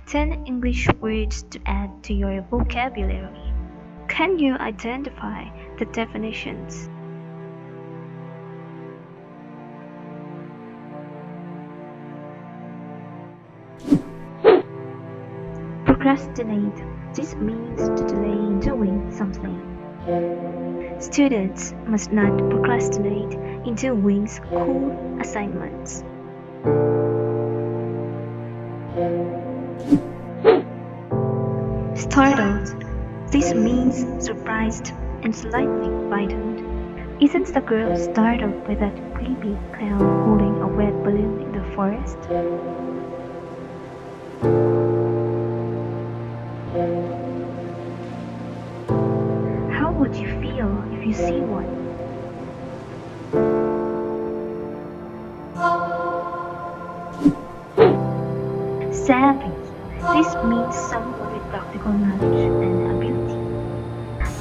10 English words to add to your vocabulary. Can you identify the definitions? Procrastinate. This means to delay doing something. Students must not procrastinate in doing school assignments. Startled. This means surprised and slightly frightened. Isn't the girl startled by that creepy clown holding a wet balloon in the forest? How would you feel if you see one? Savvy. This means someone with practical knowledge and ability.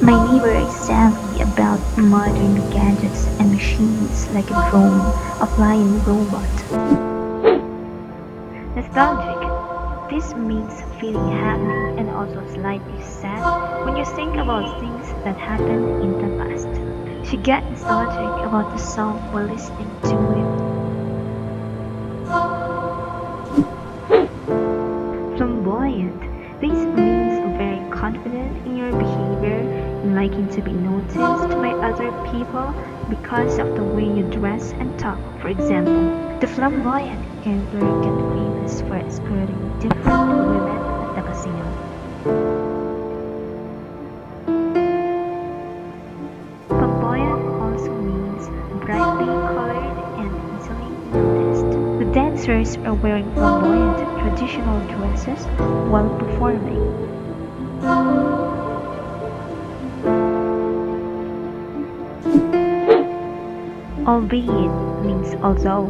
My neighbor is savvy about modern gadgets and machines like a drone, a flying robot. Nostalgic. This means feeling happy and also slightly sad when you think about things that happened in the past. You get nostalgic about the song while listening to it. Flamboyant. This means very confident in your behavior and liking to be noticed by other people because of the way you dress and talk. For example, the flamboyant character get famous for escorting different women at the casino. Flamboyant also means brightly colored and easily noticed. The dancers are wearing flamboyant traditional dresses while performing. Albeit means although.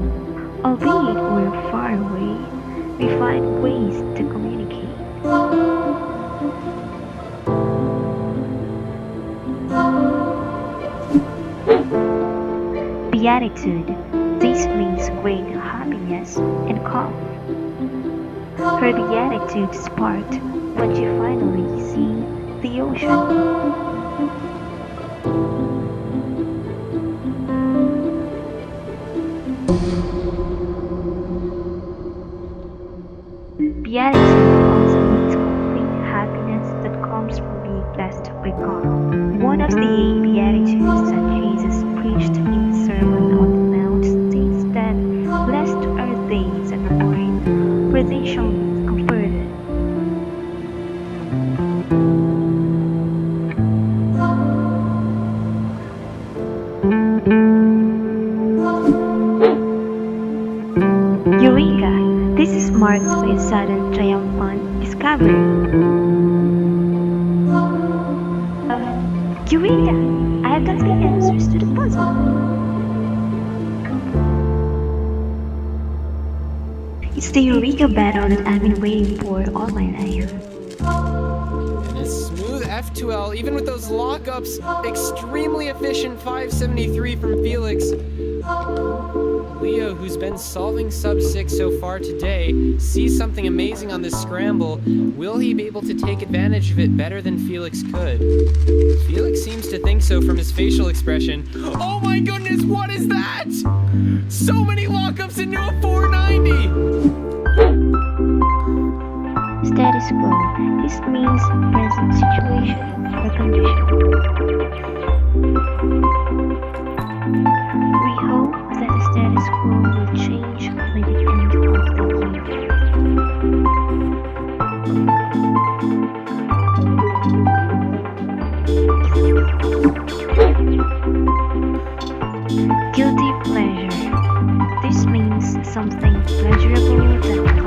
Albeit we're far away, we find ways to communicate. Beatitude. This means great happiness and calm. Her beatitude sparked when she finally seen the ocean. Beatitude also means complete happiness that comes from being blessed by God. One of the 8 Beatitudes that Jesus preached in the Sermon on the Mount states that blessed are they that mourn, for they shall be comforted. Eureka! This is marked by a sudden triumphant discovery. Eureka! I have got the answers to the puzzle. It's the Eureka battle that I've been waiting for all my life. And a smooth F2L, even with those lockups, extremely efficient 573 from Feliks. Leo, who's been solving sub 6 so far today, sees something amazing on this scramble. Will he be able to take advantage of it better than Feliks could? Feliks seems to think so from his facial expression. Oh my goodness, what is that? So many lockups into a 490! Status quo. This means present situation or condition. We hope that the status quo will change by the end of the year. Guilty pleasure. This means something pleasurable that